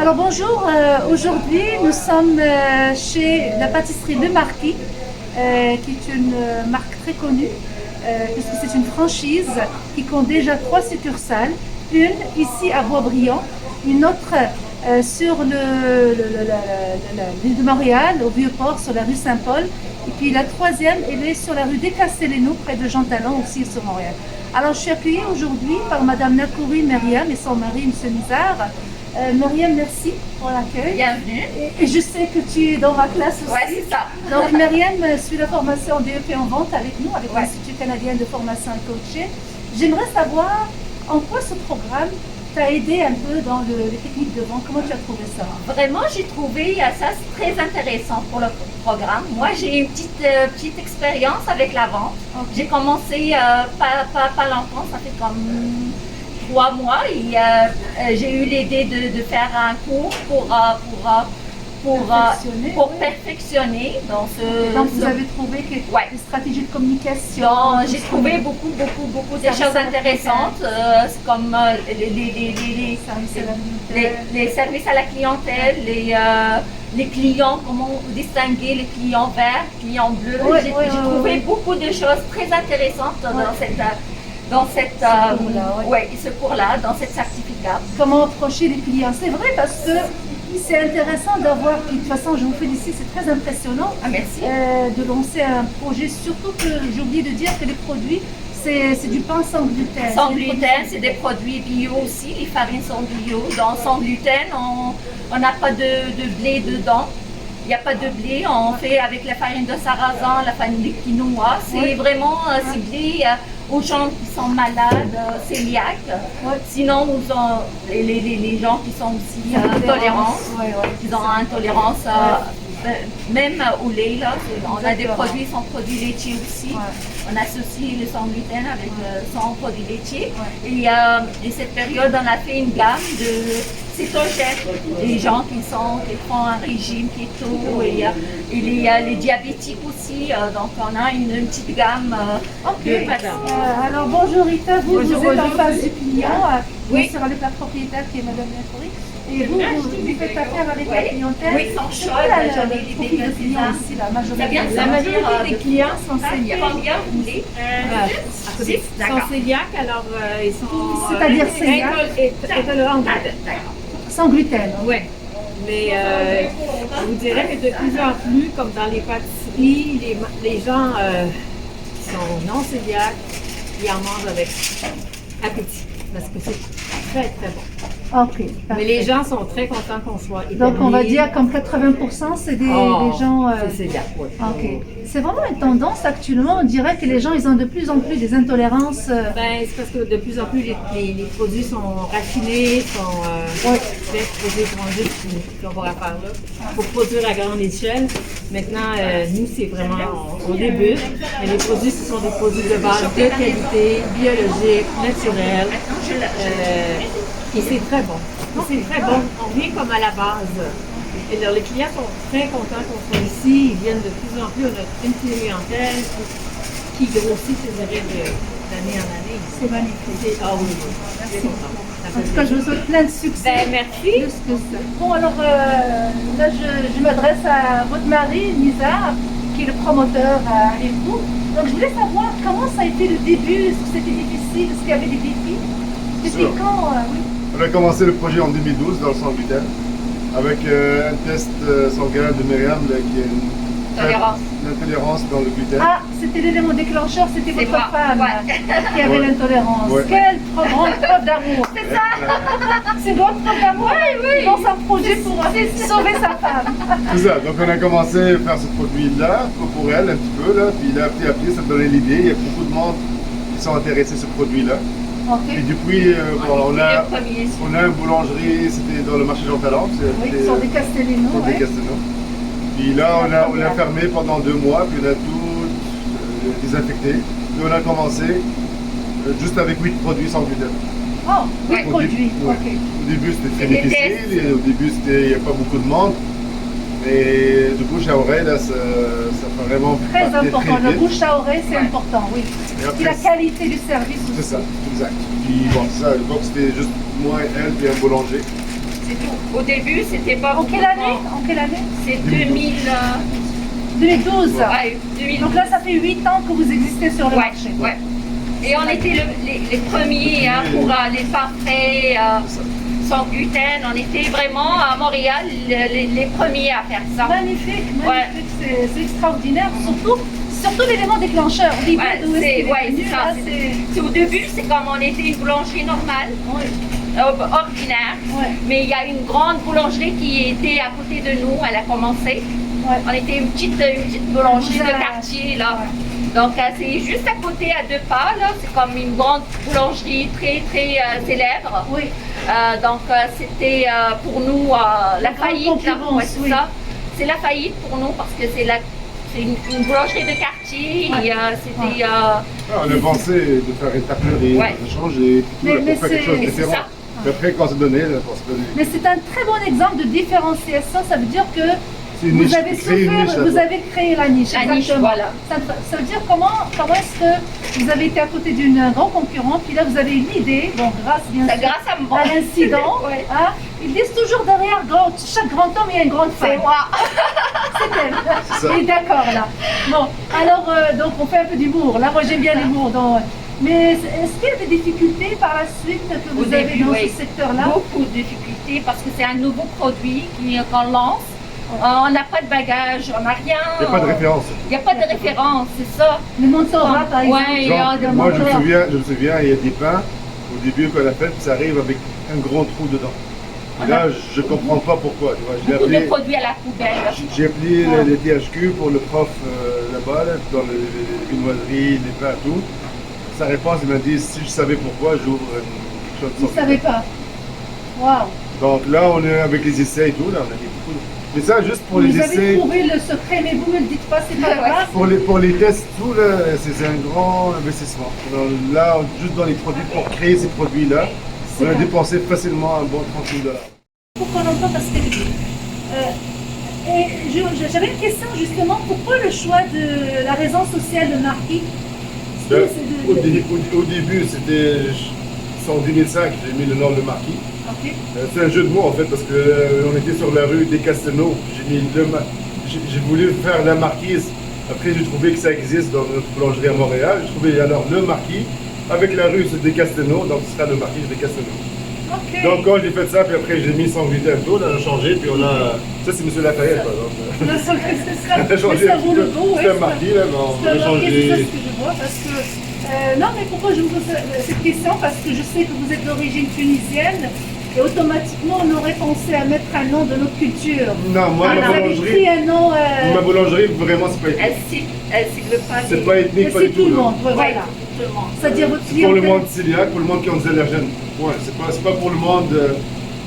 Alors bonjour, aujourd'hui nous sommes chez la pâtisserie Le Marquis, qui est une marque très connue, puisque c'est une franchise qui compte déjà 3 succursales, une ici à Boisbriand, une autre sur l'île de Montréal, au Vieux-Port, sur la rue Saint-Paul, et puis la troisième, elle est sur la rue des Castellano, près de Jean Talon, aussi sur Montréal. Alors je suis accueillie aujourd'hui par Madame Nakouri Myriam et son mari, M. Nizar. Myriam, merci pour l'accueil. Bienvenue. Et je sais que tu es dans ma classe aussi. Ouais, c'est ça. Donc Myriam suit la formation en DEP en vente avec nous, avec l'Institut canadien de formation et coaching. J'aimerais savoir en quoi ce programme t'a aidé un peu dans les techniques de vente. Comment tu as trouvé ça? Vraiment, j'ai trouvé ça très intéressant pour le programme. Moi, j'ai une petite expérience avec la vente. Okay. J'ai commencé pas longtemps, ça fait comme 3 mois et j'ai eu l'idée de faire un cours pour perfectionner dans ce. Donc vous avez trouvé des stratégies de communication. J'ai trouvé beaucoup de choses intéressantes, comme les services à la clientèle, les clients, comment distinguer les clients verts, clients bleus. J'ai trouvé beaucoup de choses très intéressantes dans ce cours-là, dans cette certificat. Comment approcher les clients? C'est vrai parce que c'est intéressant d'avoir, de toute façon je vous félicite, c'est très impressionnant de lancer un projet, surtout que j'ai oublié de dire que les produits, c'est du pain sans gluten. Sans gluten, c'est des produits bio aussi, les farines sont bio. Sans gluten, on n'a pas de blé dedans. Il n'y a pas de blé, on fait avec la farine de sarrasin, la farine de quinoa. C'est vraiment ciblé aux gens qui sont malades, cœliaques. Sinon, les gens qui sont aussi intolérants, qui ont intolérance même au lait. Là, on a des produits sans produits laitiers aussi. On associe le sans gluten avec sans produits laitiers. Et cette période, on a fait une gamme de cétogènes. Les gens qui font un régime keto et les diabétiques aussi. Donc, on a une petite gamme de alors, bonjour Rita, vous êtes en face du client. Oui. C'est avec la propriétaire qui est Madame Nakouri. Et vous faites affaire avec la clientèle. Oui, sans choix. La majorité des clients ici, la majorité des clients sont cœliaques. Combien vous voulez? Sont cœliaques, alors ils sont. C'est-à-dire intolérants. Sans gluten. Oui. Mais je vous dirais que de plus en plus, comme dans les pâtisseries, les gens qui sont non cœliaques, ils en mangent avec appétit. Parce que c'est très très bon. Ok. Mais les gens sont très contents qu'on soit établis. Donc on va dire comme 80% c'est des gens. C'est bien. Ok. C'est vraiment une tendance actuellement. On dirait que les gens ils ont de plus en plus des intolérances. C'est parce que de plus en plus les produits sont raffinés, sont faits, produits étrangers qu'on va faire là pour produire à grande échelle. Maintenant, nous c'est vraiment on débute. Mais les produits ce sont des produits de base de qualité, biologiques, naturels. Et c'est très bon. C'est très bon. On vient comme à la base. Et alors, les clients sont très contents qu'on soit ici. Ils viennent de plus en plus. On a une clientèle qui grossit, je dirais, d'année en année. C'est magnifique. Ah oui, merci. En tout cas, je vous souhaite plein de succès. Merci. Bon, alors là, je m'adresse à votre mari, Nizar, qui est le promoteur à Rimou. Donc, je voulais savoir comment ça a été le début. Est-ce que c'était difficile? Est-ce qu'il y avait des défis? C'était quand On a commencé le projet en 2012 dans le sans gluten avec un test sanguin de Myriam qui a une intolérance dans le gluten. Ah, c'était l'élément déclencheur, c'était votre femme qui avait l'intolérance. Quelle grande preuve d'amour. C'est ça. C'est votre preuve d'amour. Oui. Dans un projet pour sauver sa femme. C'est ça, donc on a commencé à faire ce produit-là pour elle un petit peu, là, puis là, petit à petit, ça me donnait l'idée. Il y a beaucoup de monde qui sont intéressés à ce produit-là. Et depuis, on a une boulangerie, c'était dans le marché Jean Talon. Oui, sur des Castellano. Puis là, on a fermé pendant 2 mois, puis on a tout désinfecté. Puis on a commencé juste avec 8 produits sans gluten. Oh, 8 produits, Au début, c'était très difficile, au début, il n'y a pas beaucoup de monde. Et du bouche à oreille, là, ça fait vraiment très important. Le bouche à oreille, c'est important, oui. Et la qualité du service aussi. C'est ça, exact. Puis bon, ça, à l'époque, c'était juste moi et elle, puis un boulanger. C'est tout. Au début, c'était pas En beaucoup quelle de année? monde. En quelle année? C'est 2000. 2012. Ouais, 2000. Donc là, ça fait 8 ans que vous existez sur le Ouais, marché. ouais. Et on était les premiers hein, pour les parfaits sans gluten. On était vraiment à Montréal les premiers à faire ça. Magnifique, Ouais. c'est extraordinaire. Surtout l'élément déclencheur. L'idée Ouais, d'où est-ce qu'il est ouais, venu, c'est ça. là, c'est... Au début, c'est comme on était une boulangerie normale, Oui, ordinaire. ouais, Mais il y a une grande boulangerie qui était à côté de nous. Elle a commencé. ouais. On était une petite boulangerie Vous de avez- quartier là. Donc c'est juste à côté à 2 pas là. C'est comme une grande boulangerie très très célèbre. Oui, Donc c'était pour nous la grande faillite là. concurrence, Ouais, c'est oui. ça. C'est la faillite pour nous parce que c'est une boulangerie de quartier. Ouais. Et c'était On a pensé de faire une taperie, Ouais. de changer, tout, Mais- là, mais pour faire quelque chose de c'est différent. ça. Mais après, quand c'est donné, là, on se donne. mais c'est un très bon exemple de différenciation. Ça veut dire que C'est une vous niche, avez créer une niche, souffert, là, vous avez créé la niche. La niche, exactement. voilà. Ça veut dire comment est-ce que vous avez été à côté d'un grand concurrent, puis là vous avez une idée, bon grâce bien sûr grâce à moi. à l'incident. Ouais. Hein, ils disent toujours derrière chaque grand homme, il y a une grande C'est femme. moi. C'est elle. C'est ça. Oui, d'accord là. Bon, alors donc on fait un peu d'humour. Là, moi j'aime bien l'humour. Mais est-ce qu'il y a des difficultés par la suite que vous Au avez début, dans oui. ce secteur-là? Beaucoup de difficultés parce que c'est un nouveau produit qu'on lance. On n'a pas de bagage, on n'a rien. Il n'y a pas de référence. Il n'y a pas de référence, c'est ça. Le Montserrat, par exemple. Ouais, Genre, il y a moi, je me Montréal. souviens, il y a des pains, au début, qu'on a fait, puis ça arrive avec un grand trou dedans. Et là, je ne comprends pas pourquoi. Tu vois. Beaucoup de produits à la poubelle. J'ai appelé le THQ pour le prof là-bas, là, dans les viennoiseries, les pains, tout. Sa réponse, il m'a dit, si je savais pourquoi, j'ouvre quelque chose de Vous ne savez pas. Waouh. Donc là, on est avec les essais et tout, là, on a mis beaucoup. Mais ça, juste pour les Vous avez essais, trouvé le secret, mais vous ne le dites pas, c'est pas Ouais. grave. pour les tests, tout, là, c'est un grand investissement. Alors, là, juste dans les produits, pour créer ces produits-là, on a vrai. dépensé facilement un bon 30 000 $. Pourquoi on entend parce que j'avais une question justement, pourquoi le choix de la raison sociale de Marquis? Au début, c'était en 2005, j'ai mis le nom de Marquis. Ok. C'est un jeu de mots en fait, parce qu'on était sur la rue des Castelnau. J'ai voulu faire la marquise. Après, j'ai trouvé que ça existe dans notre boulangerie à Montréal. J'ai trouvé alors le Marquis avec la rue des Castelnau, donc ce sera le Marquis des Castelnau. Ok. Donc quand j'ai fait ça, puis après j'ai mis sans gluten tout, on a changé, puis on a. Ça c'est Monsieur Lafayette par exemple. Le secret, c'est ça. On a changé Mais ça un petit vaut peu. le coup, C'est ouais, un Marquis là, mais on C'est a remarqué, c'est ça changé. ce que je vois parce que non, mais pourquoi je vous pose cette question? Parce que je sais que vous êtes d'origine tunisienne et automatiquement on aurait pensé à mettre un nom de notre culture. Non, moi Vous ma avez boulangerie, pris un nom. ma boulangerie vraiment c'est pas ethnique. Elle cible pas. C'est pas ethnique, pas c'est du tout tout. le là. monde, ouais, Ouais, voilà. tout le monde. C'est-à-dire votre C'est pour le clientèle. monde cœliaque, pour le monde qui ont des allergènes. Ouais, c'est pas pour le monde,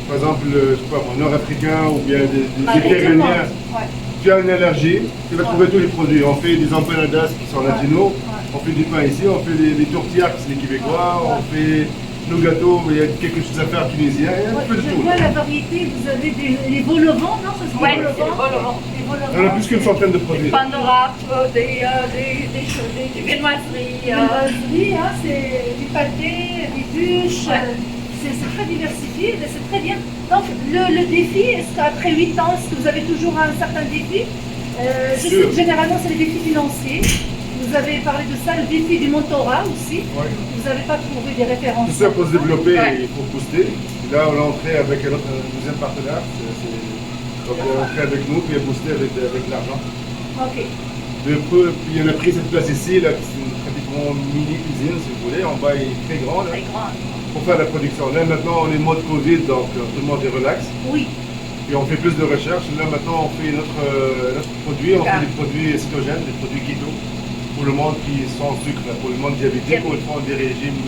par exemple, je sais pas, nord-africain ou bien des Tout le monde. vétérinaires. Ouais. Tu as une allergie, tu vas trouver tous les produits. On fait des empanadas qui sont latinos, on fait du pain ici, on fait des tortillas qui sont les Québécois, on fait nos gâteaux, il y a quelque chose à faire tunisien, il y a un peu de Je tout. vois la variété, vous avez les vol au vent, non? Ça se Ouais, vole au c'est le vent. vol au vent. Les vols au On a vent. plus qu'une centaine de produits. Panorama, des viennoiseries. Une brasserie, hein, c'est du pâté, des bûches, Ouais. c'est très diversifié, mais c'est très bien. Donc le défi, est-ce qu'après 8 ans, est-ce que vous avez toujours un certain défi? Je sais Sûr. que généralement c'est les défis financiers. Vous avez parlé de ça, le défi du mentorat aussi. Ouais. Vous n'avez pas trouvé des références. Tout ça pour se développer, Ouais. il faut booster. Et là, on est entré avec un deuxième partenaire. Donc, on est entré avec nous, puis il a boosté avec l'argent. Ok. Puis on a pris cette place ici, là, qui c'est pratiquement une mini-cuisine, si vous voulez. En bas, il est très grand, là, Très grande. pour faire la production. Là, maintenant, on est mode Covid, donc tout le monde est relax. Oui. Puis on fait plus de recherche. Là, maintenant, on fait notre produit. On fait des produits cétogènes, des produits keto, pour le monde qui sans sucre, là, pour le monde diabétique, ou ils font des régimes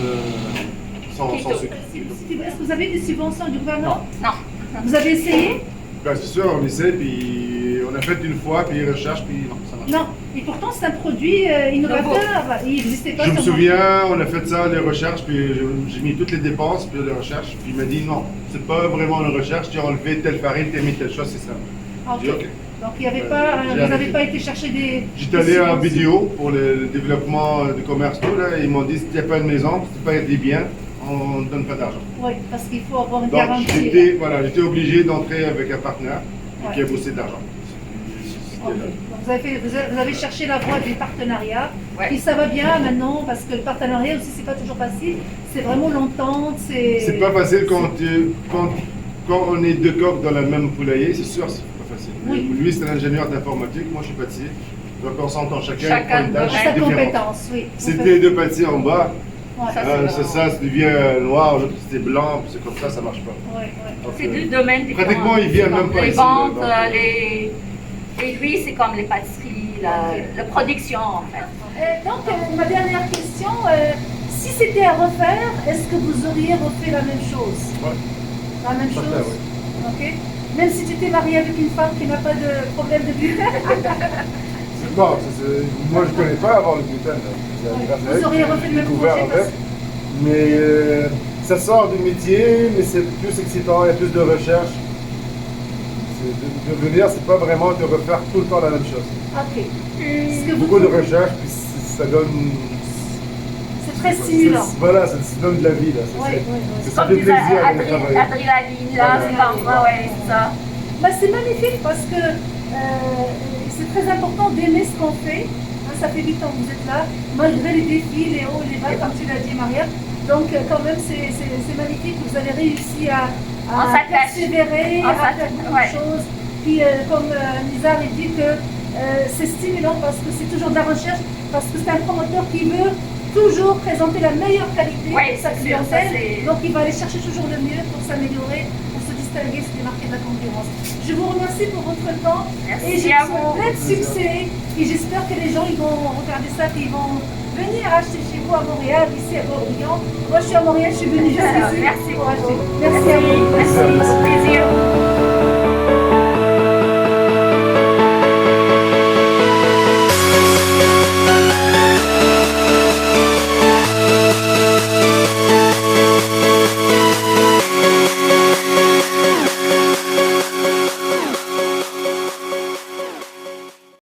sans Keto. sucre. Est-ce que vous avez des subventions du gouvernement? Non. Vous avez essayé? Ben, c'est sûr, on essaie, puis on a fait une fois, puis recherche, puis non, ça marche. Non. Et pourtant, c'est un produit innovateur. Il n'existait pas Je me sur- souviens, on a fait ça, les recherches, puis j'ai mis toutes les dépenses, puis les recherches, puis il m'a dit non, c'est pas vraiment une recherche, tu as enlevé telle farine, tu as mis telle chose, c'est ça. Ah, ok. J'ai dit, ok. Donc, il y avait pas, J'ai vous n'avez arrêté. pas été chercher des. J'étais allé en subventions. vidéo pour le développement du commerce, tout, là, ils m'ont dit si tu n'as pas une maison, si tu n'as pas des biens, on ne donne pas d'argent. Oui, parce qu'il faut avoir une Donc garantie. j'étais obligé d'entrer avec un partenaire qui a bossé de l'argent. Ok. Donc vous avez cherché la voie du partenariat. Ouais. Et ça va bien maintenant, parce que le partenariat aussi, c'est pas toujours facile. C'est vraiment l'entente. C'est pas facile quand on est deux coqs dans le même poulailler, c'est sûr, c'est pas facile. Oui. Lui, c'est un ingénieur d'informatique, moi, je suis pâtissier. Donc on s'entend chacun Chacun prend une doit tâche sa différente. compétence, oui. C'était deux pâtissiers en bas, Ouais. Ça, c'est ça, ça devient noir, l'autre c'était blanc, puis c'est comme ça marche pas. Ouais. Donc, C'est deux domaines différents. pratiquement, il vient même pas les ici, ventes, là, donc, et lui, c'est comme les pâtisseries, la production, en fait. Donc, ma dernière question, si c'était à refaire, est-ce que vous auriez refait la même chose? Ouais. La même Parfait, chose? Ok. Même si tu étais marié avec une femme qui n'a pas de problème de gluten? Bon, moi je connais pas avoir le gluten. Vous auriez refait le même découvert projet en fait. Mais ça sort du métier, mais c'est plus excitant, il y a plus de recherche. Devenir, c'est pas vraiment de refaire tout le temps la même chose. Ok. Est-ce que vous Beaucoup de recherche, puis ça donne. C'est très stimulant. Voilà, ça donne de la vie. Là. Ouais, ouais, ouais. Ça Comme fait des plaisir de travailler. adrénaline, là, c'est par moi, ouais, c'est ça. Bah, c'est magnifique parce que c'est très important d'aimer ce qu'on fait. Hein, ça fait 8 ans que vous êtes là, malgré les défis, les hauts, les bas, comme tu l'as dit, Maria. Donc, quand même, c'est magnifique. Vous avez réussi à On s'attache. persévérer, On à faire s'attache, beaucoup ouais. de choses. Puis, comme Nizar il dit que c'est stimulant parce que c'est toujours de la recherche, parce que c'est un promoteur qui veut toujours présenter la meilleure qualité Ouais, pour sa c'est sûr, ça, clientèle. c'est- Donc, il va aller chercher toujours le mieux pour s'améliorer, pour se distinguer, se démarquer de la concurrence. Je vous remercie pour votre temps Merci et je à vous vous. souhaite plein de succès. Et j'espère que les gens ils vont regarder ça, qu'ils vont venir acheter chez vous à Montréal, ici à Bourguignon. Moi, je suis à Montréal, je suis venue jusqu'ici Merci pour acheter. beaucoup. Merci à vous. Merci.